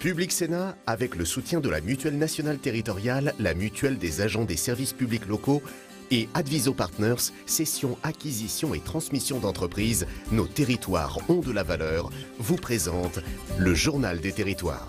Public Sénat, avec le soutien de la Mutuelle nationale territoriale, la Mutuelle des agents des services publics locaux et Adviso Partners, cession, acquisition et transmission d'entreprises, nos territoires ont de la valeur, vous présente le Journal des territoires.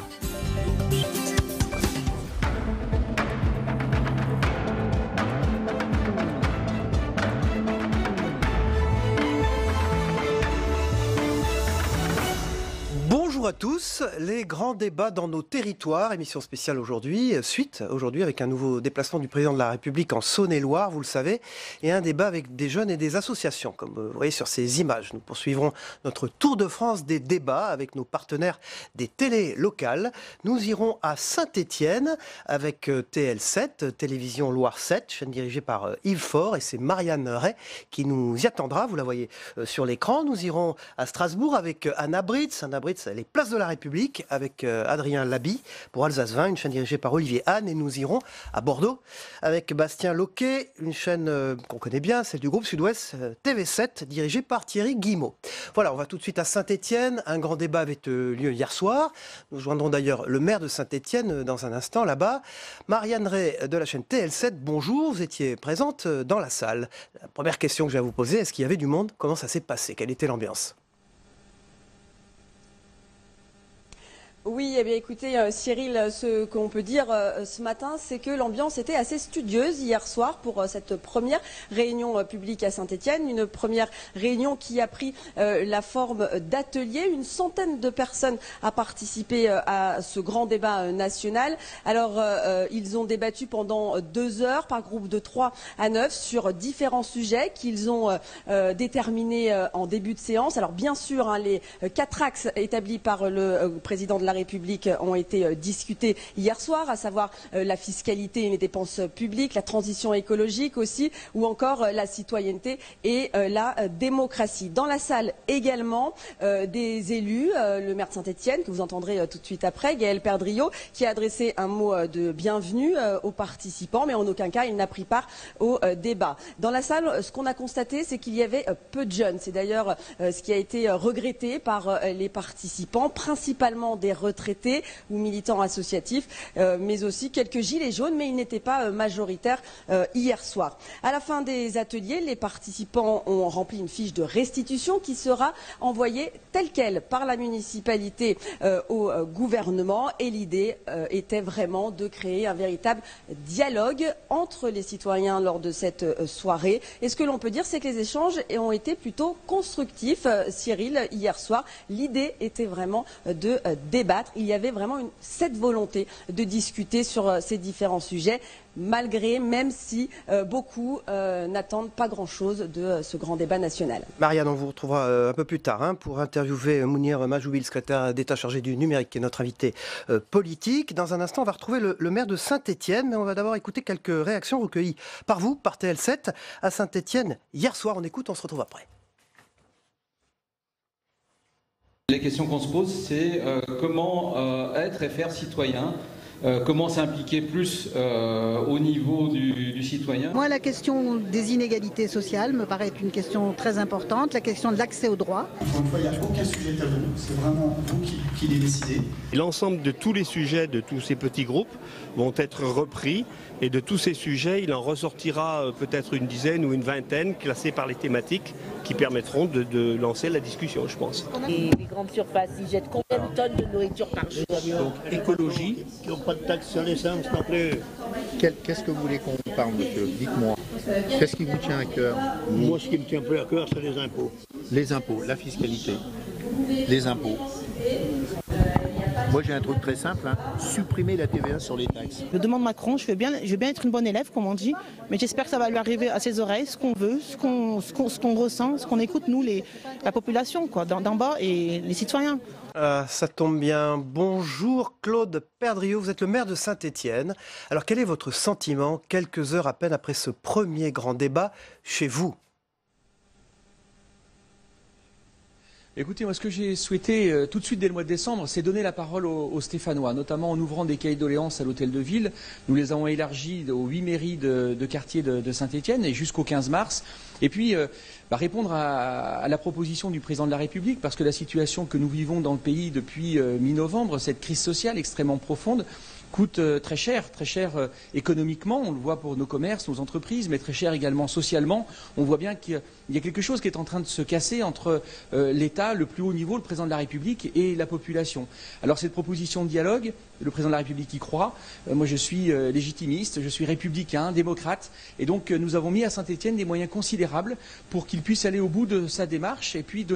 Bonjour à tous, les grands débats dans nos territoires, émission spéciale aujourd'hui, suite aujourd'hui avec un nouveau déplacement du président de la République en Saône-et-Loire, vous le savez, et un débat avec des jeunes et des associations, comme vous voyez sur ces images. Nous poursuivrons notre tour de France des débats avec nos partenaires des télés locales. Nous irons à Saint-Étienne avec TL7, Télévision Loire 7, chaîne dirigée par Yves Faure, et c'est Marianne Ray qui nous y attendra, vous la voyez sur l'écran. Nous irons à Strasbourg avec Anna Britz, les Places de la République avec Adrien Labi pour Alsace 20, une chaîne dirigée par Olivier Hahn, et nous irons à Bordeaux avec Bastien Loquet, une chaîne qu'on connaît bien, celle du groupe Sud-Ouest TV7 dirigée par Thierry Guimau. Voilà, on va tout de suite à Saint-Étienne, un grand débat avait lieu hier soir. Nous joindrons d'ailleurs le maire de Saint-Étienne dans un instant là-bas. Marianne Ray de la chaîne TL7, bonjour, vous étiez présente dans la salle. La première question que je vais vous poser, est-ce qu'il y avait du monde? Comment ça s'est passé? Quelle était l'ambiance? Oui, eh bien écoutez Cyril, ce qu'on peut dire ce matin, c'est que l'ambiance était assez studieuse hier soir pour cette première réunion publique à Saint-Étienne, une première réunion qui a pris la forme d'atelier. Une centaine de personnes a participé à ce grand débat national. Alors ils ont débattu pendant 2 heures par groupe de 3 à 9 sur différents sujets qu'ils ont déterminés en début de séance. Alors bien sûr, hein, les 4 axes établis par le président de la République ont été discutés hier soir, à savoir la fiscalité et les dépenses publiques, la transition écologique aussi, ou encore la citoyenneté et la démocratie. Dans la salle également, des élus, le maire de Saint-Étienne, que vous entendrez tout de suite après, Gaël Perdriau, qui a adressé un mot de bienvenue aux participants, mais en aucun cas il n'a pris part au débat. Dans la salle, ce qu'on a constaté, c'est qu'il y avait peu de jeunes. C'est d'ailleurs ce qui a été regretté par les participants, principalement des retraités ou militants associatifs, mais aussi quelques gilets jaunes, mais ils n'étaient pas majoritaires hier soir. À la fin des ateliers, les participants ont rempli une fiche de restitution qui sera envoyée telle quelle par la municipalité au gouvernement, et l'idée était vraiment de créer un véritable dialogue entre les citoyens lors de cette soirée. Et ce que l'on peut dire, c'est que les échanges ont été plutôt constructifs, Cyril, hier soir. L'idée était vraiment de débattre. Il y avait vraiment cette volonté de discuter sur ces différents sujets, même si beaucoup n'attendent pas grand-chose de ce grand débat national. Marianne, on vous retrouvera un peu plus tard pour interviewer Mounir Majoubi, le secrétaire d'État chargé du numérique, qui est notre invité politique. Dans un instant, on va retrouver le maire de Saint-Étienne, mais on va d'abord écouter quelques réactions recueillies par vous, par TL7, à Saint-Étienne hier soir. On écoute, on se retrouve après. Les questions qu'on se pose, c'est comment être et faire citoyen, comment s'impliquer plus au niveau du citoyen. Moi, la question des inégalités sociales me paraît être une question très importante, la question de l'accès aux droits. Encore une fois, il n'y a aucun sujet tabou, c'est vraiment vous qui les décidez. L'ensemble de tous les sujets de tous ces petits groupes vont être repris, et de tous ces sujets, il en ressortira peut-être une dizaine ou une vingtaine classés par les thématiques qui permettront de lancer la discussion, je pense. Et les grandes surfaces, ils jettent combien de tonnes de nourriture par jour? Donc écologie, qui n'ont pas de taxes sur l'essence non plus. Qu'est-ce que vous voulez qu'on parle, monsieur? Dites-moi. Qu'est-ce qui vous tient à cœur? Moi, ce qui me tient plus à cœur, c'est les impôts. Les impôts, la fiscalité, les impôts. Moi, j'ai un truc très simple, supprimer la TVA sur les taxes. Je demande Macron, je veux bien être une bonne élève, comme on dit, mais j'espère que ça va lui arriver à ses oreilles, ce qu'on veut, ce qu'on ressent, ce qu'on écoute, nous, la population, d'en bas, et les citoyens. Ça tombe bien. Bonjour Claude Perdriau, vous êtes le maire de Saint-Étienne. Alors quel est votre sentiment quelques heures à peine après ce premier grand débat chez vous? Écoutez, moi, ce que j'ai souhaité tout de suite dès le mois de décembre, c'est donner la parole aux Stéphanois, notamment en ouvrant des cahiers de doléances à l'Hôtel de Ville. Nous les avons élargis aux 8 mairies de quartier de Saint-Étienne et jusqu'au 15 mars. Et puis, répondre à la proposition du président de la République, parce que la situation que nous vivons dans le pays depuis mi-novembre, cette crise sociale extrêmement profonde, coûte très cher économiquement, on le voit pour nos commerces, nos entreprises, mais très cher également socialement. On voit bien qu'il y a quelque chose qui est en train de se casser entre l'État, le plus haut niveau, le président de la République et la population. Alors cette proposition de dialogue, le président de la République y croit. Moi je suis légitimiste, je suis républicain, démocrate, et donc nous avons mis à Saint-Étienne des moyens considérables pour qu'il puisse aller au bout de sa démarche et puis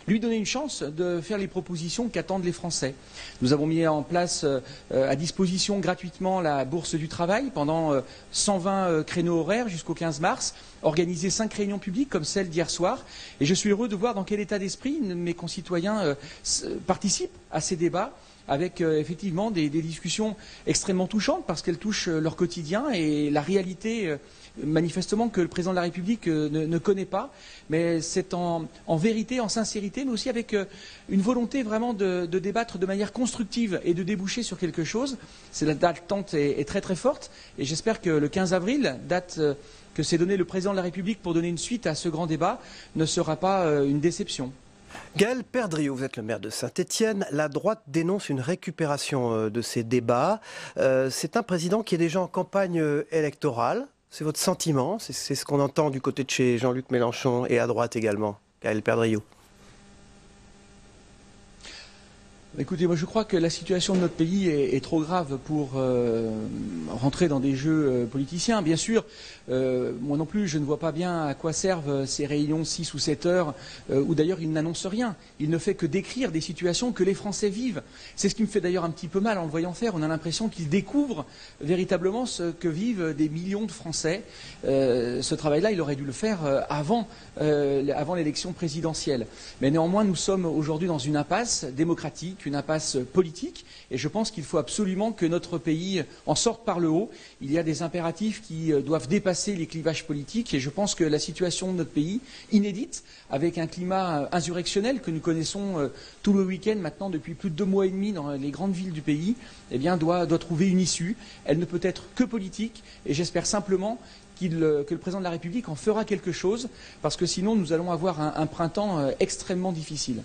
lui donner une chance de faire les propositions qu'attendent les Français. Nous avons mis en place à disposition gratuitement la bourse du travail pendant 120 créneaux horaires jusqu'au 15 mars, organiser 5 réunions publiques comme celle d'hier soir. Et je suis heureux de voir dans quel état d'esprit mes concitoyens participent à ces débats avec effectivement des discussions extrêmement touchantes parce qu'elles touchent leur quotidien et la réalité manifestement que le président de la République ne connaît pas, mais c'est en vérité, en sincérité, mais aussi avec une volonté vraiment de débattre de manière constructive et de déboucher sur quelque chose. L'attente est très très forte et j'espère que le 15 avril, date que s'est donné le président de la République pour donner une suite à ce grand débat, ne sera pas une déception. Gaël Perdriau, vous êtes le maire de Saint-Étienne. La droite dénonce une récupération de ces débats. C'est un président qui est déjà en campagne électorale. C'est votre sentiment? C'est ce qu'on entend du côté de chez Jean-Luc Mélenchon et à droite également. Gaël Perdriau. Écoutez, moi je crois que la situation de notre pays est trop grave pour rentrer dans des jeux politiciens. Bien sûr, moi non plus, je ne vois pas bien à quoi servent ces réunions 6 ou 7 heures, où d'ailleurs il n'annonce rien. Il ne fait que décrire des situations que les Français vivent. C'est ce qui me fait d'ailleurs un petit peu mal en le voyant faire. On a l'impression qu'il découvre véritablement ce que vivent des millions de Français. Ce travail-là, il aurait dû le faire avant l'élection présidentielle. Mais néanmoins, nous sommes aujourd'hui dans une impasse démocratique, une impasse politique, et je pense qu'il faut absolument que notre pays en sorte par le haut. Il y a des impératifs qui doivent dépasser les clivages politiques, et je pense que la situation de notre pays, inédite, avec un climat insurrectionnel que nous connaissons tout le week-end maintenant depuis plus de 2 mois et demi dans les grandes villes du pays, eh bien, doit trouver une issue. Elle ne peut être que politique, et j'espère simplement que le président de la République en fera quelque chose, parce que sinon nous allons avoir un printemps extrêmement difficile.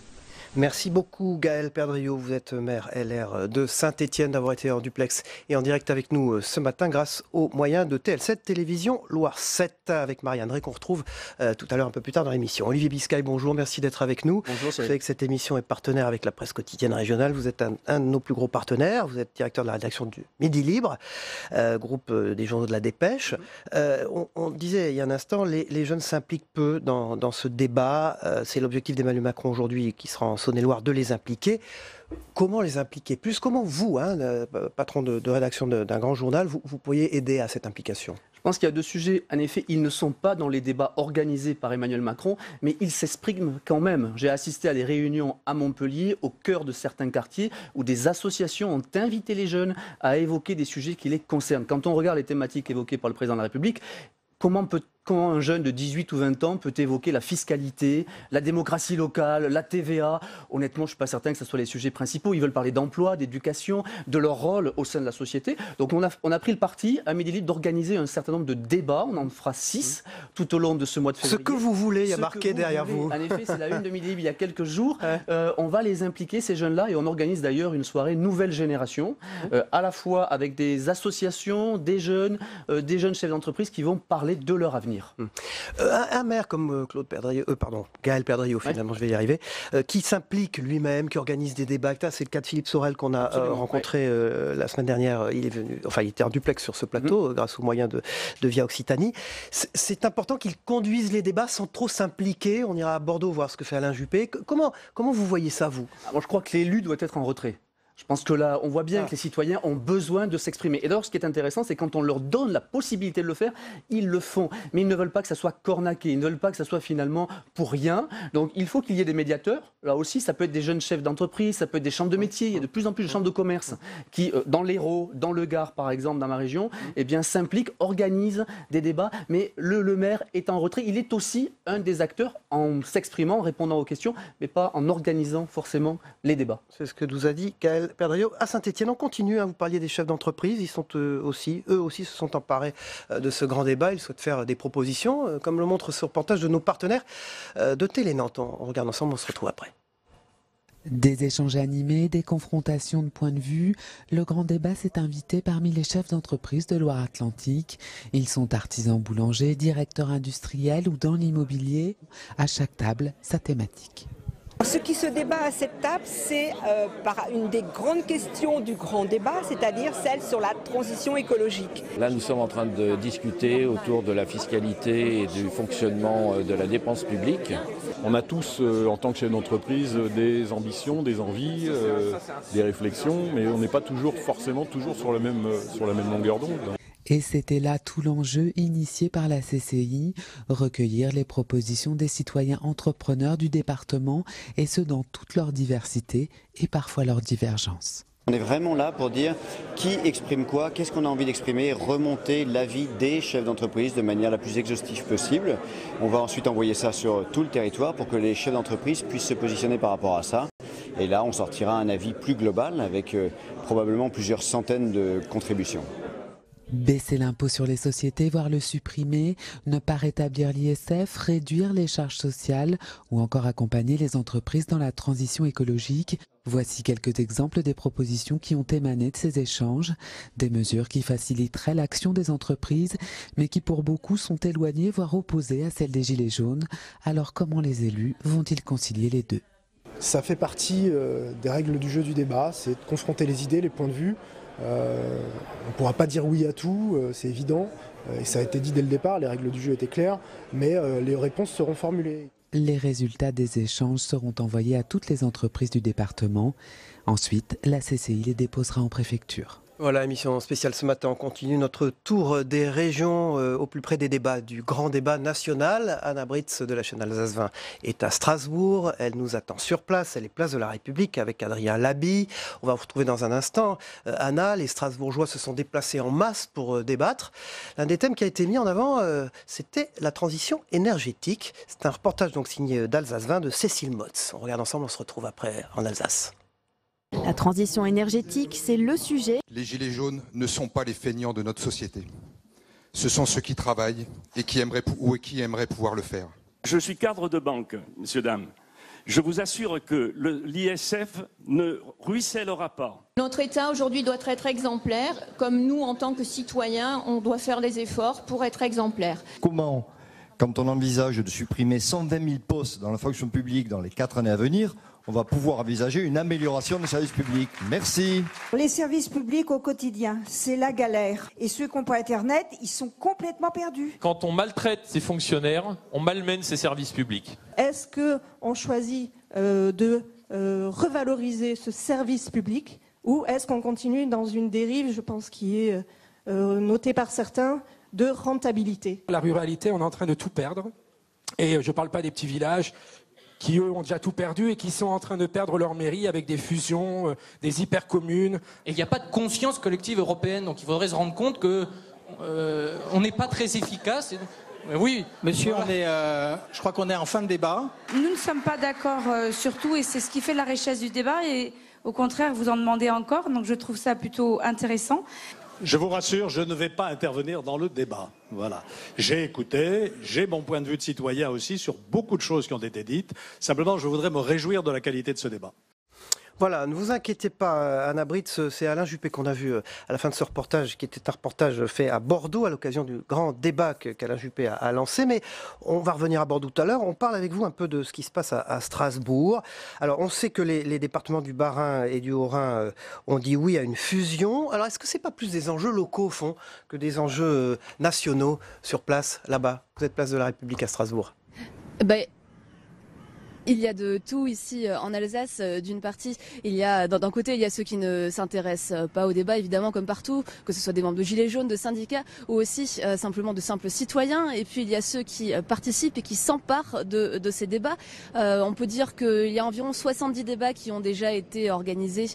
Merci beaucoup Gaël Perdriau, vous êtes maire LR de Saint-Étienne, d'avoir été en duplex et en direct avec nous ce matin grâce aux moyens de TL7 Télévision Loire 7 avec Marianne Ray qu'on retrouve tout à l'heure un peu plus tard dans l'émission. Olivier Biscay, bonjour, merci d'être avec nous. Bonjour. Vous savez que cette émission est partenaire avec la presse quotidienne régionale, vous êtes un de nos plus gros partenaires, vous êtes directeur de la rédaction du Midi Libre, groupe des journaux de la Dépêche. On disait il y a un instant, les jeunes s'impliquent peu dans ce débat, c'est l'objectif d'Emmanuel Macron aujourd'hui qui sera en Saône-et-Loire de les impliquer. Comment les impliquer plus? Comment vous, patron de rédaction d'un grand journal, vous pourriez aider à cette implication? Je pense qu'il y a 2 sujets. En effet, ils ne sont pas dans les débats organisés par Emmanuel Macron, mais ils s'expriment quand même. J'ai assisté à des réunions à Montpellier, au cœur de certains quartiers, où des associations ont invité les jeunes à évoquer des sujets qui les concernent. Quand on regarde les thématiques évoquées par le président de la République, comment un jeune de 18 ou 20 ans peut évoquer la fiscalité, la démocratie locale, la TVA? Honnêtement, je ne suis pas certain que ce soit les sujets principaux. Ils veulent parler d'emploi, d'éducation, de leur rôle au sein de la société. Donc on a pris le parti à Midi Libre d'organiser un certain nombre de débats. On en fera 6 tout au long de ce mois de février. Ce que vous voulez, il y a marqué derrière vous. En effet, c'est la une de Midi Libre il y a quelques jours. On va les impliquer, ces jeunes-là, et on organise d'ailleurs une soirée nouvelle génération, à la fois avec des associations, des jeunes chefs d'entreprise qui vont parler de leur avenir. Un maire comme Gaël Perdriau, finalement, je vais y arriver, qui s'implique lui-même, qui organise des débats. C'est le cas de Philippe Sorel qu'on a rencontré la semaine dernière. Il est venu, il était en duplex sur ce plateau grâce aux moyens de Via Occitanie. C'est important qu'il conduise les débats sans trop s'impliquer. On ira à Bordeaux voir ce que fait Alain Juppé. Comment vous voyez ça, vous? Moi, je crois que l'élu doit être en retrait. Je pense que là, on voit bien que les citoyens ont besoin de s'exprimer. Et d'ailleurs, ce qui est intéressant, c'est quand on leur donne la possibilité de le faire, ils le font. Mais ils ne veulent pas que ça soit cornaqué, ils ne veulent pas que ça soit finalement pour rien. Donc il faut qu'il y ait des médiateurs. Là aussi, ça peut être des jeunes chefs d'entreprise, ça peut être des chambres de métier. Il y a de plus en plus de chambres de commerce qui, dans l'Hérault, dans le Gard par exemple, dans ma région, eh bien, s'impliquent, organisent des débats. Mais le maire est en retrait. Il est aussi un des acteurs en s'exprimant, en répondant aux questions, mais pas en organisant forcément les débats. C'est ce que nous a dit Gaël Perdriau. À Saint-Étienne, on continue. Vous parliez des chefs d'entreprise. Ils sont eux aussi se sont emparés de ce grand débat. Ils souhaitent faire des propositions, comme le montre ce reportage de nos partenaires de Télé Nantes. On regarde ensemble, on se retrouve après. Des échanges animés, des confrontations de points de vue, le grand débat s'est invité parmi les chefs d'entreprise de Loire-Atlantique. Ils sont artisans boulangers, directeurs industriels ou dans l'immobilier. À chaque table, sa thématique. Ce qui se débat à cette table, c'est par une des grandes questions du grand débat, c'est-à-dire celle sur la transition écologique. Là, nous sommes en train de discuter autour de la fiscalité et du fonctionnement de la dépense publique. On a tous, en tant que chef d'entreprise, des ambitions, des envies, des réflexions, mais on n'est pas forcément sur la même longueur d'onde. Et c'était là tout l'enjeu initié par la CCI, recueillir les propositions des citoyens entrepreneurs du département, et ce dans toute leur diversité et parfois leur divergence. On est vraiment là pour dire qui exprime quoi, qu'est-ce qu'on a envie d'exprimer, remonter l'avis des chefs d'entreprise de manière la plus exhaustive possible. On va ensuite envoyer ça sur tout le territoire pour que les chefs d'entreprise puissent se positionner par rapport à ça. Et là, on sortira un avis plus global avec probablement plusieurs centaines de contributions. Baisser l'impôt sur les sociétés, voire le supprimer, ne pas rétablir l'ISF, réduire les charges sociales ou encore accompagner les entreprises dans la transition écologique. Voici quelques exemples des propositions qui ont émané de ces échanges. Des mesures qui faciliteraient l'action des entreprises, mais qui pour beaucoup sont éloignées, voire opposées à celles des Gilets jaunes. Alors comment les élus vont-ils concilier les deux ? Ça fait partie des règles du jeu du débat, c'est de confronter les idées, les points de vue. On ne pourra pas dire oui à tout, c'est évident, et ça a été dit dès le départ, les règles du jeu étaient claires, mais les réponses seront formulées. Les résultats des échanges seront envoyés à toutes les entreprises du département. Ensuite, la CCI les déposera en préfecture. Voilà, émission spéciale ce matin. On continue notre tour des régions au plus près des débats, du grand débat national. Anna Britz de la chaîne Alsace 20 est à Strasbourg. Elle nous attend sur place. Elle est place de la République avec Adrien Labi. On va vous retrouver dans un instant. Anna, les Strasbourgeois se sont déplacés en masse pour débattre. L'un des thèmes qui a été mis en avant, c'était la transition énergétique. C'est un reportage donc signé d'Alsace 20 de Cécile Motz. On regarde ensemble, on se retrouve après en Alsace. La transition énergétique, c'est le sujet. Les gilets jaunes ne sont pas les feignants de notre société. Ce sont ceux qui travaillent et qui aimeraient pouvoir le faire. Je suis cadre de banque, messieurs, dames. Je vous assure que l'ISF ne ruissellera pas. Notre État aujourd'hui doit être exemplaire. Comme nous, en tant que citoyens, on doit faire les efforts pour être exemplaires. Comment, quand on envisage de supprimer 120 000 postes dans la fonction publique dans les 4 années à venir, on va pouvoir envisager une amélioration des services publics. Merci. Les services publics au quotidien, c'est la galère. Et ceux qui n'ont pas Internet, ils sont complètement perdus. Quand on maltraite ses fonctionnaires, on malmène ses services publics. Est-ce qu'on choisit de revaloriser ce service public ou est-ce qu'on continue dans une dérive, je pense, qui est notée par certains, de rentabilité? La ruralité, on est en train de tout perdre. Et je ne parle pas des petits villages qui, eux, ont déjà tout perdu et qui sont en train de perdre leur mairie avec des fusions, des hypercommunes. Et il n'y a pas de conscience collective européenne, donc il faudrait se rendre compte qu'on n'est pas très efficace. Oui, monsieur, voilà. Je crois qu'on est en fin de débat. Nous ne sommes pas d'accord sur tout et c'est ce qui fait la richesse du débat et au contraire, vous en demandez encore, donc je trouve ça plutôt intéressant. Je vous rassure, je ne vais pas intervenir dans le débat. Voilà. J'ai écouté, j'ai mon point de vue de citoyen aussi sur beaucoup de choses qui ont été dites. Simplement, je voudrais me réjouir de la qualité de ce débat. Voilà, ne vous inquiétez pas, Anna Britz, c'est Alain Juppé qu'on a vu à la fin de ce reportage, qui était un reportage fait à Bordeaux à l'occasion du grand débat qu'Alain Juppé a lancé. Mais on va revenir à Bordeaux tout à l'heure. On parle avec vous un peu de ce qui se passe à Strasbourg. Alors, on sait que les départements du Bas-Rhin et du Haut-Rhin ont dit oui à une fusion. Alors, est-ce que c'est pas plus des enjeux locaux, au fond, que des enjeux nationaux sur place, là-bas? Vous êtes place de la République à Strasbourg. Il y a de tout ici en Alsace. D'une partie, d'un côté, il y a ceux qui ne s'intéressent pas au débat, évidemment, comme partout, que ce soit des membres de Gilets jaunes, de syndicats, ou aussi simplement de simples citoyens. Et puis, il y a ceux qui participent et qui s'emparent de ces débats. On peut dire qu'il y a environ 70 débats qui ont déjà été organisés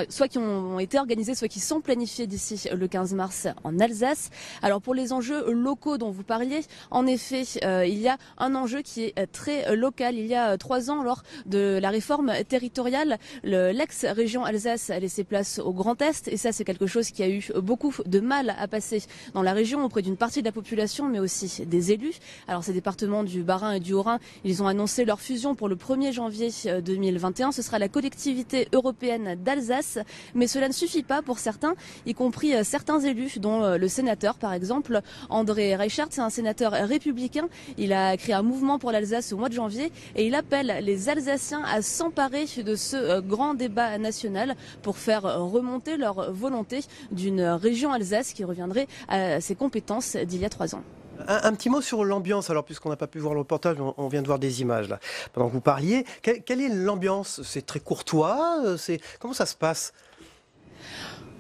soit qui ont été organisés, soit qui sont planifiés d'ici le 15 mars en Alsace. Alors, pour les enjeux locaux dont vous parliez, en effet, il y a un enjeu qui est très local. Il y a 3 ans, lors de la réforme territoriale, l'ex-région Alsace a laissé place au Grand Est, et ça c'est quelque chose qui a eu beaucoup de mal à passer dans la région auprès d'une partie de la population, mais aussi des élus. Alors ces départements du Bas-Rhin et du Haut-Rhin, ils ont annoncé leur fusion pour le 1er janvier 2021. Ce sera la collectivité européenne d'Alsace, mais cela ne suffit pas pour certains, y compris certains élus, dont le sénateur par exemple, André Reichert. C'est un sénateur républicain. Il a créé un mouvement pour l'Alsace au mois de janvier et il appelle les Alsaciens à s'emparer de ce grand débat national pour faire remonter leur volonté d'une région Alsace qui reviendrait à ses compétences d'il y a 3 ans. Un petit mot sur l'ambiance, alors puisqu'on n'a pas pu voir le reportage, on vient de voir des images là. Pendant que vous parliez, quelle est l'ambiance? C'est très courtois, comment ça se passe?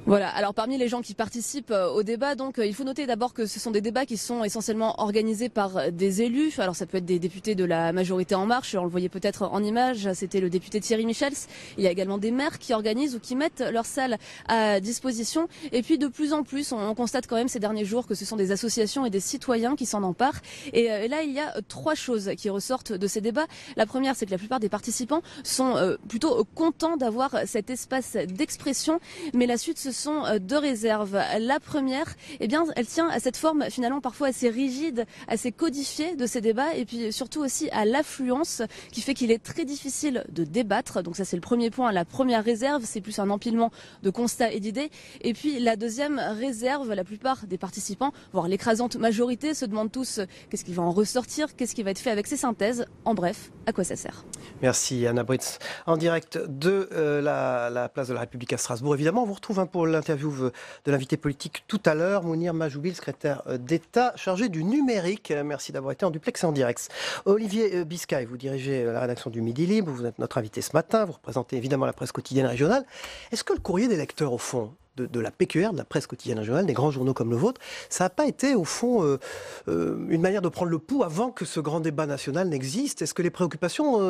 Voilà, alors parmi les gens qui participent au débat, donc il faut noter d'abord que ce sont des débats qui sont essentiellement organisés par des élus. Alors ça peut être des députés de la majorité En Marche, on le voyait peut-être en image, c'était le député Thierry Michels. Il y a également des maires qui organisent ou qui mettent leur salle à disposition. Et puis de plus en plus, on constate quand même ces derniers jours que ce sont des associations et des citoyens qui s'en emparent. Et là, il y a 3 choses qui ressortent de ces débats. La première, c'est que la plupart des participants sont plutôt contents d'avoir cet espace d'expression. Mais la suite, ce sont 2 réserves. La première, eh bien, elle tient à cette forme finalement parfois assez rigide, assez codifiée de ces débats, et puis surtout aussi à l'affluence qui fait qu'il est très difficile de débattre. Donc ça, c'est le premier point. La première réserve, c'est plus un empilement de constats et d'idées. Et puis la deuxième réserve, la plupart des participants, voire l'écrasante majorité, se demandent tous qu'est-ce qui va en ressortir, qu'est-ce qui va être fait avec ces synthèses. En bref, à quoi ça sert? Merci Anna Britz. En direct de la place de la République à Strasbourg. Évidemment, on vous retrouve pour l'interview de l'invité politique tout à l'heure, Mounir Majoubi, secrétaire d'État chargé du numérique. Merci d'avoir été en duplex et en direct. Olivier Biscay, vous dirigez la rédaction du Midi Libre, vous êtes notre invité ce matin, vous représentez évidemment la presse quotidienne régionale. Est-ce que le courrier des lecteurs, au fond, de la PQR, de la presse quotidienne régionale, des grands journaux comme le vôtre, ça n'a pas été au fond une manière de prendre le pouls avant que ce grand débat national n'existe? Est-ce que les préoccupations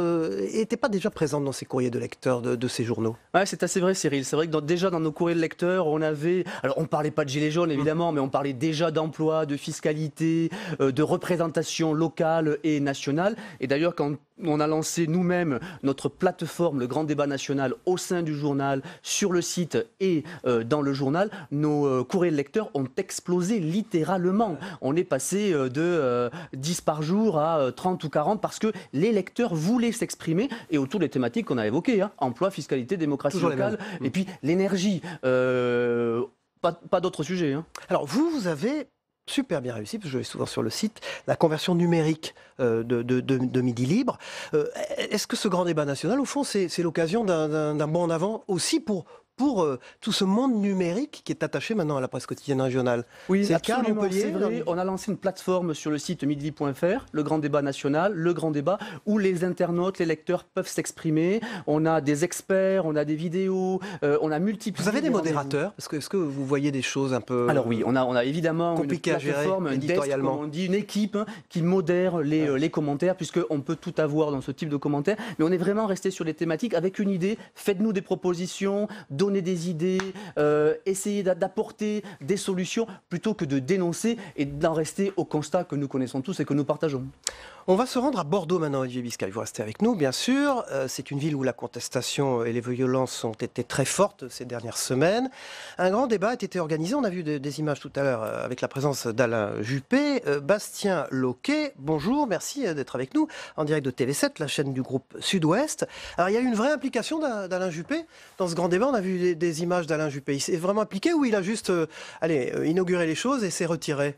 n'étaient pas déjà présentes dans ces courriers de lecteurs de ces journaux? Ouais, c'est assez vrai, Cyril. C'est vrai que déjà dans nos courriers de lecteurs, on avait... Alors on ne parlait pas de gilets jaunes évidemment, mais on parlait déjà d'emploi, de fiscalité, de représentation locale et nationale. Et d'ailleurs, quand on a lancé nous-mêmes notre plateforme, le grand débat national, au sein du journal, sur le site et dans le journal, nos courriers de lecteurs ont explosé littéralement. On est passé de 10 par jour à 30 ou 40 parce que les lecteurs voulaient s'exprimer et autour des thématiques qu'on a évoquées, hein, emploi, fiscalité, démocratie locale et puis l'énergie. Pas d'autres sujets. Hein. Alors vous avez super bien réussi, parce que je vais souvent sur le site, la conversion numérique de Midi Libre. Est-ce que ce grand débat national, au fond, c'est l'occasion d'un bond en avant aussi pour tout ce monde numérique qui est attaché maintenant à la presse quotidienne régionale? Oui, c'est absolument, c'est vrai. On a lancé une plateforme sur le site midilibre.fr, le grand débat national, le grand débat, où les internautes, les lecteurs peuvent s'exprimer. On a des experts, on a des vidéos, on a multiplié... Vous avez des modérateurs? Est-ce que vous voyez des choses un peu... Alors oui, on a évidemment une plateforme, un desk, comme on dit, une équipe qui modère les commentaires, puisqu'on peut tout avoir dans ce type de commentaires. Mais on est vraiment resté sur les thématiques avec une idée. Faites-nous des propositions, donner des idées, essayer d'apporter des solutions plutôt que de dénoncer et d'en rester au constat que nous connaissons tous et que nous partageons. On va se rendre à Bordeaux maintenant, Olivier Biscay. Vous restez avec nous, bien sûr. C'est une ville où la contestation et les violences ont été très fortes ces dernières semaines. Un grand débat a été organisé. On a vu des images tout à l'heure avec la présence d'Alain Juppé. Bastien Loquet, bonjour, merci d'être avec nous en direct de TV7, la chaîne du groupe Sud-Ouest. Alors, il y a eu une vraie implication d'Alain Juppé dans ce grand débat. On a vu des images d'Alain Juppé. Il s'est vraiment impliqué ou il a juste inauguré les choses et s'est retiré?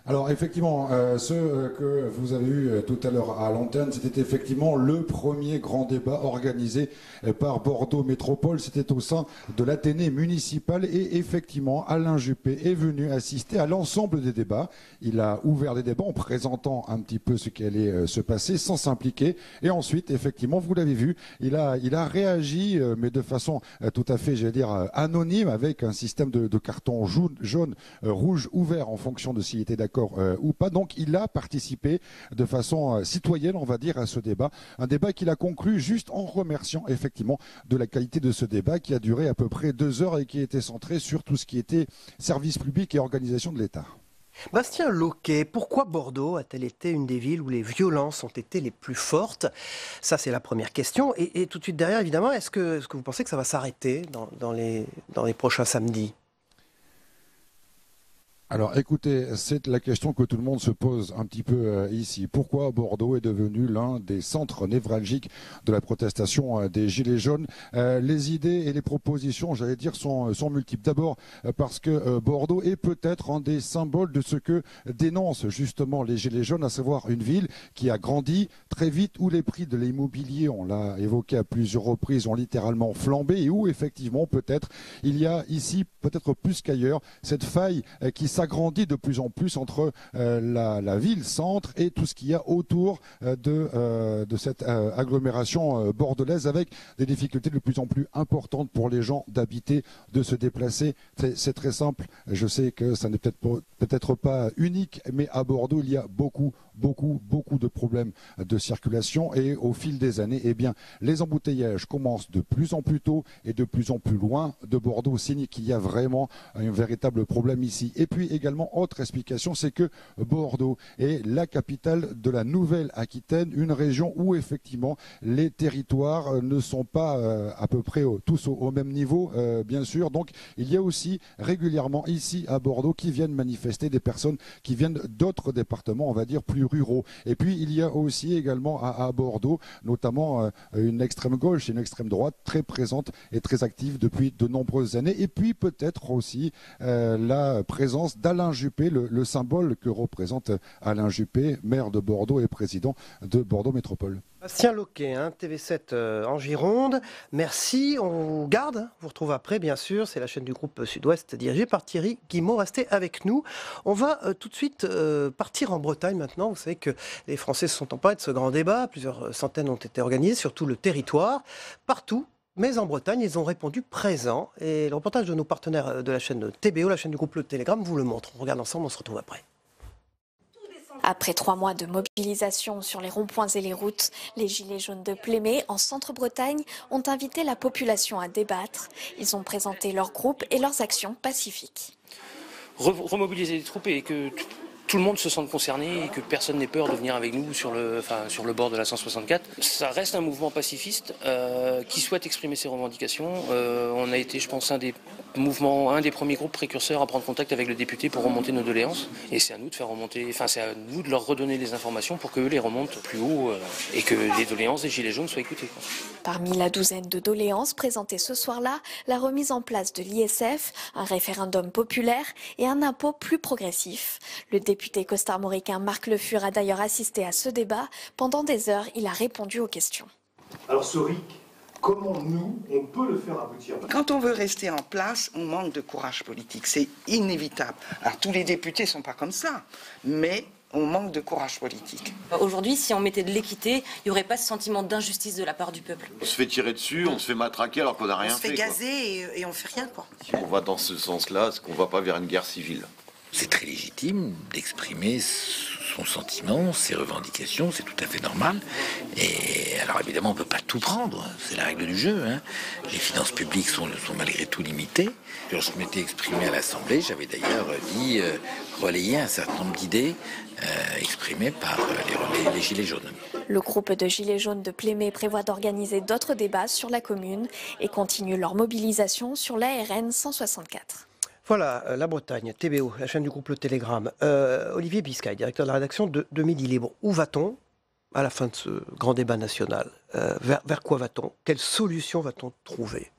Alors effectivement, ce que vous avez eu tout à l'heure à l'antenne, c'était effectivement le premier grand débat organisé par Bordeaux Métropole. C'était au sein de l'Athénée municipal et effectivement, Alain Juppé est venu assister à l'ensemble des débats. Il a ouvert des débats en présentant un petit peu ce qui allait se passer sans s'impliquer. Et ensuite, effectivement, vous l'avez vu, il a réagi, mais de façon tout à fait, j'allais dire, anonyme, avec un système de carton jaune, rouge, ouvert en fonction de s'il était d'accord ou pas. Donc il a participé de façon citoyenne, on va dire, à ce débat. Un débat qu'il a conclu juste en remerciant effectivement de la qualité de ce débat qui a duré à peu près 2 heures et qui était centré sur tout ce qui était service public et organisation de l'État. Bastien Loquet, pourquoi Bordeaux a-t-elle été une des villes où les violences ont été les plus fortes? Ça, c'est la première question. Et tout de suite derrière, évidemment, est-ce que vous pensez que ça va s'arrêter dans les prochains samedis? Alors écoutez, c'est la question que tout le monde se pose un petit peu ici. Pourquoi Bordeaux est devenu l'un des centres névralgiques de la protestation des Gilets jaunes? Les idées et les propositions, j'allais dire, sont multiples. D'abord parce que Bordeaux est peut-être un des symboles de ce que dénoncent justement les Gilets jaunes, à savoir une ville qui a grandi très vite, où les prix de l'immobilier, on l'a évoqué à plusieurs reprises, ont littéralement flambé et où effectivement peut-être il y a ici, peut-être plus qu'ailleurs, cette faille qui s'agrandit de plus en plus entre la ville-centre et tout ce qu'il y a autour de cette agglomération bordelaise, avec des difficultés de plus en plus importantes pour les gens d'habiter, de se déplacer. C'est très simple, je sais que ça n'est peut-être pas unique, mais à Bordeaux, il y a beaucoup de problèmes de circulation et au fil des années, eh bien, les embouteillages commencent de plus en plus tôt et de plus en plus loin de Bordeaux, signe qu'il y a vraiment un véritable problème ici. Et puis également, autre explication, c'est que Bordeaux est la capitale de la Nouvelle-Aquitaine, une région où effectivement les territoires ne sont pas à peu près tous au même niveau, bien sûr. Donc il y a aussi régulièrement ici à Bordeaux qui viennent manifester des personnes qui viennent d'autres départements, on va dire, plus ruraux. Et puis il y a aussi également à Bordeaux, notamment une extrême gauche et une extrême droite très présente et très active depuis de nombreuses années. Et puis peut-être aussi la présence d'Alain Juppé, le symbole que représente Alain Juppé, maire de Bordeaux et président de Bordeaux Métropole. Bastien Loquet, TV7 en Gironde. Merci, on vous garde. On vous retrouve après, bien sûr. C'est la chaîne du groupe Sud-Ouest dirigée par Thierry Guimau. Restez avec nous. On va tout de suite partir en Bretagne maintenant. Vous savez que les Français se sont emparés de ce grand débat. Plusieurs centaines ont été organisées sur tout le territoire, partout. Mais en Bretagne, ils ont répondu présent. Et le reportage de nos partenaires de la chaîne TBO, la chaîne du groupe Le Télégramme, vous le montre. On regarde ensemble, on se retrouve après. Après 3 mois de mobilisation sur les ronds-points et les routes, les Gilets jaunes de Plémé, en Centre-Bretagne, ont invité la population à débattre. Ils ont présenté leur groupe et leurs actions pacifiques. Remobiliser les troupes et que tout le monde se sente concerné et que personne n'ait peur de venir avec nous sur le bord de la 164. Ça reste un mouvement pacifiste qui souhaite exprimer ses revendications. On a été, je pense, un des premiers groupes précurseurs à prendre contact avec le député pour remonter nos doléances. Et c'est à nous de faire remonter, c'est à nous de leur redonner les informations pour qu'eux les remontent plus haut et que les doléances des Gilets jaunes soient écoutées. Parmi la douzaine de doléances présentées ce soir-là, la remise en place de l'ISF, un référendum populaire et un impôt plus progressif. Le député costarmoricain Marc Le Fur a d'ailleurs assisté à ce débat. Pendant des heures, il a répondu aux questions. Alors ce RIC, comment nous, on peut le faire aboutir? Quand on veut rester en place, on manque de courage politique. C'est inévitable. Alors tous les députés ne sont pas comme ça, mais on manque de courage politique. Aujourd'hui, si on mettait de l'équité, il n'y aurait pas ce sentiment d'injustice de la part du peuple. On se fait tirer dessus, on se fait matraquer alors qu'on n'a rien fait. On se fait gazer et on fait rien, quoi. Si on va dans ce sens-là, est-ce qu'on ne va pas vers une guerre civile? C'est très légitime d'exprimer son sentiment, ses revendications, c'est tout à fait normal. Et alors évidemment, on ne peut pas tout prendre, c'est la règle du jeu. Les finances publiques sont malgré tout limitées. Quand je m'étais exprimé à l'Assemblée, j'avais d'ailleurs dit relayer un certain nombre d'idées exprimées par les Gilets jaunes. Le groupe de Gilets jaunes de Plémé prévoit d'organiser d'autres débats sur la commune et continue leur mobilisation sur l'ARN 164. Voilà, la Bretagne, TBO, la chaîne du groupe Le Télégramme. Olivier Biscay, directeur de la rédaction de Midi Libre. Où va-t-on à la fin de ce grand débat national? Vers quoi va-t-on? Quelle solution va-t-on trouver?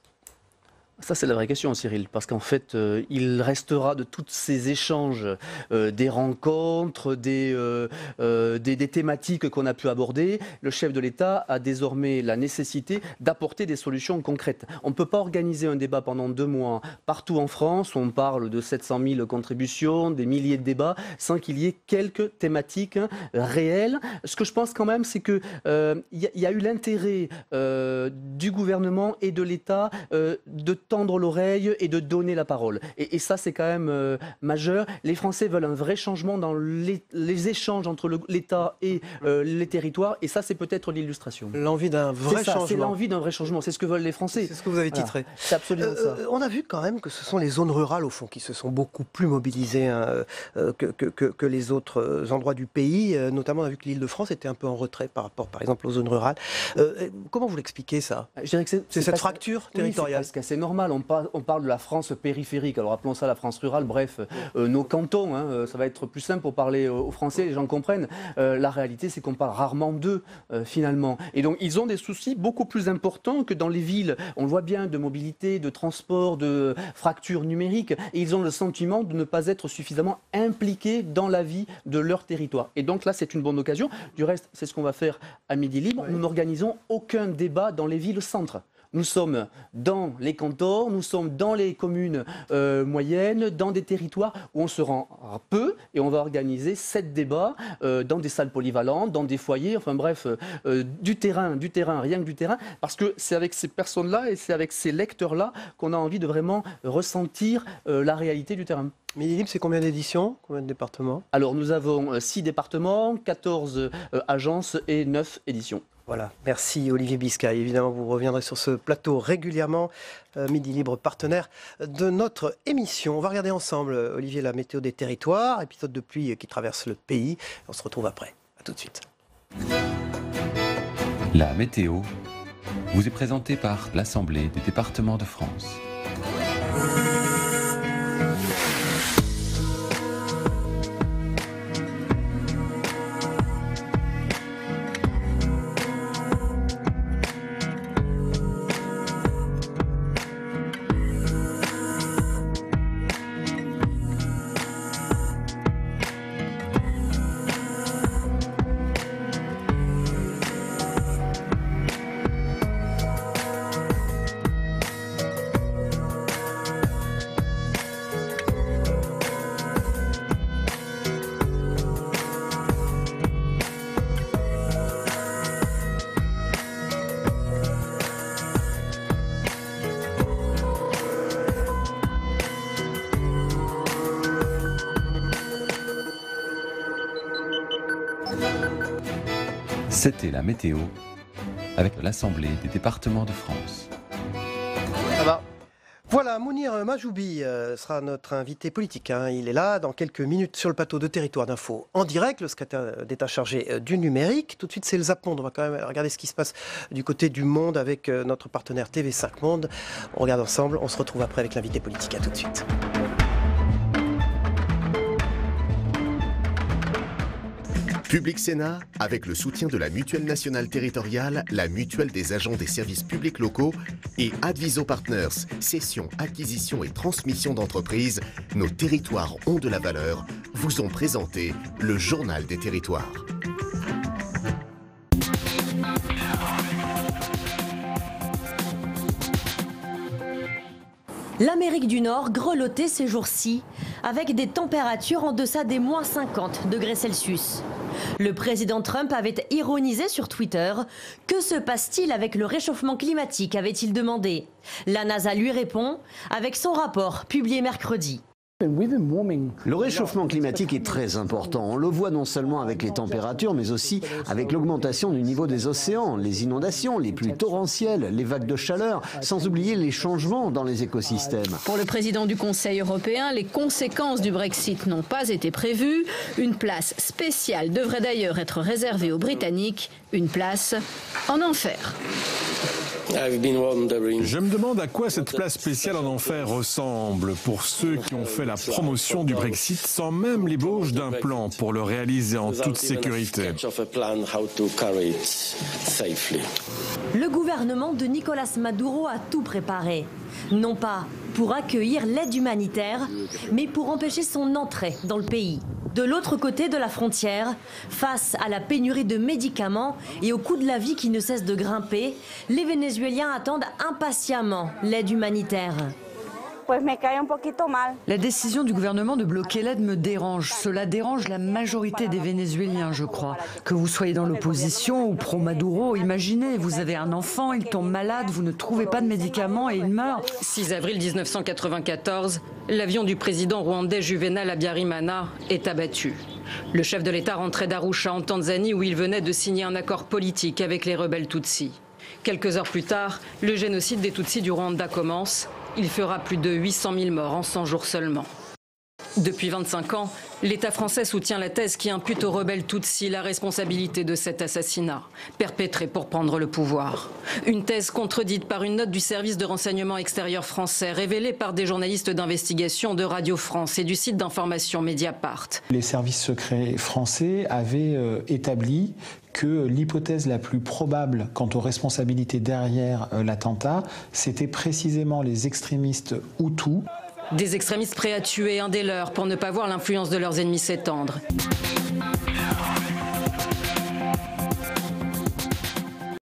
Ça, c'est la vraie question, Cyril, parce qu'en fait, il restera de tous ces échanges, des rencontres, des thématiques qu'on a pu aborder. Le chef de l'État a désormais la nécessité d'apporter des solutions concrètes. On ne peut pas organiser un débat pendant 2 mois partout en France, où on parle de 700 000 contributions, des milliers de débats, sans qu'il y ait quelques thématiques réelles. Ce que je pense quand même, c'est qu'il y a eu l'intérêt du gouvernement et de l'État de tendre l'oreille et de donner la parole. Et ça, c'est quand même majeur. Les Français veulent un vrai changement dans les échanges entre l'État et les territoires. Et ça, c'est peut-être l'illustration. L'envie d'un vrai changement. C'est l'envie d'un vrai changement. C'est ce que veulent les Français. C'est ce que vous avez titré. Voilà. C'est absolument ça. On a vu quand même que ce sont les zones rurales, au fond, qui se sont beaucoup plus mobilisées que les autres endroits du pays. Notamment, on a vu que l'Île-de-France était un peu en retrait par rapport, par exemple, aux zones rurales. Comment vous l'expliquez, ça? Je dirais que c'est cette fracture territoriale. Oui, c'est assez normal. On parle de la France périphérique. Alors appelons ça la France rurale. Bref, nos cantons, ça va être plus simple pour parler aux Français, les gens comprennent. La réalité, c'est qu'on parle rarement d'eux, finalement. Et donc, ils ont des soucis beaucoup plus importants que dans les villes. On le voit bien, de mobilité, de transport, de fracture numérique. Et ils ont le sentiment de ne pas être suffisamment impliqués dans la vie de leur territoire. Et donc là, c'est une bonne occasion. Du reste, c'est ce qu'on va faire à Midi Libre. Nous n'organisons aucun débat dans les villes-centres. Nous sommes dans les cantons, nous sommes dans les communes moyennes, dans des territoires où on se rend peu et on va organiser 7 débats dans des salles polyvalentes, dans des foyers, enfin bref, du terrain, rien que du terrain, parce que c'est avec ces personnes-là et c'est avec ces lecteurs-là qu'on a envie de vraiment ressentir la réalité du terrain. Midi Libre, c'est combien d'éditions? Combien de départements? Alors nous avons 6 départements, 14 agences et 9 éditions. Voilà, merci Olivier Biscay. Évidemment, vous reviendrez sur ce plateau régulièrement. Midi Libre, partenaire de notre émission. On va regarder ensemble, Olivier, la météo des territoires, épisode de pluie qui traverse le pays. On se retrouve après. À tout de suite. La météo vous est présentée par l'Assemblée des départements de France. C'était la météo avec l'Assemblée des départements de France. Ça va. Voilà, Mounir Majoubi sera notre invité politique. Il est là dans quelques minutes sur le plateau de Territoire d'Info en direct, le secrétaire d'État chargé du numérique. Tout de suite, c'est le Zap Monde. On va quand même regarder ce qui se passe du côté du monde avec notre partenaire TV5 Monde. On regarde ensemble, on se retrouve après avec l'invité politique. À tout de suite. Public Sénat, avec le soutien de la Mutuelle nationale territoriale, la Mutuelle des agents des services publics locaux et Adviso Partners, cession, acquisition et transmission d'entreprises, nos territoires ont de la valeur, vous ont présenté le Journal des territoires. L'Amérique du Nord grelottait ces jours-ci, avec des températures en deçà des moins 50 degrés Celsius. Le président Trump avait ironisé sur Twitter. Que se passe-t-il avec le réchauffement climatique, avait-il demandé. La NASA lui répond avec son rapport publié mercredi. Le réchauffement climatique est très important. On le voit non seulement avec les températures, mais aussi avec l'augmentation du niveau des océans, les inondations, les pluies torrentielles, les vagues de chaleur, sans oublier les changements dans les écosystèmes. Pour le président du Conseil européen, les conséquences du Brexit n'ont pas été prévues. Une place spéciale devrait d'ailleurs être réservée aux Britanniques, une place en enfer. Je me demande à quoi cette place spéciale en enfer ressemble pour ceux qui ont fait la promotion du Brexit sans même l'ébauche d'un plan pour le réaliser en toute sécurité. Le gouvernement de Nicolas Maduro a tout préparé. Non pas pour accueillir l'aide humanitaire, mais pour empêcher son entrée dans le pays. De l'autre côté de la frontière, face à la pénurie de médicaments et au coût de la vie qui ne cesse de grimper, les Vénézuéliens attendent impatiemment l'aide humanitaire. La décision du gouvernement de bloquer l'aide me dérange. Cela dérange la majorité des Vénézuéliens, je crois. Que vous soyez dans l'opposition ou pro-Maduro, imaginez, vous avez un enfant, il tombe malade, vous ne trouvez pas de médicaments et il meurt. 6 avril 1994, l'avion du président rwandais Juvenal Habyarimana est abattu. Le chef de l'État rentrait d'Arusha en Tanzanie où il venait de signer un accord politique avec les rebelles Tutsis. Quelques heures plus tard, le génocide des Tutsis du Rwanda commence. Il fera plus de 800 000 morts en 100 jours seulement. Depuis 25 ans, l'État français soutient la thèse qui impute aux rebelles Tutsis la responsabilité de cet assassinat, perpétré pour prendre le pouvoir. Une thèse contredite par une note du service de renseignement extérieur français, révélée par des journalistes d'investigation de Radio France et du site d'information Mediapart. Les services secrets français avaient établi que l'hypothèse la plus probable quant aux responsabilités derrière l'attentat, c'était précisément les extrémistes Hutus. Des extrémistes prêts à tuer un des leurs pour ne pas voir l'influence de leurs ennemis s'étendre.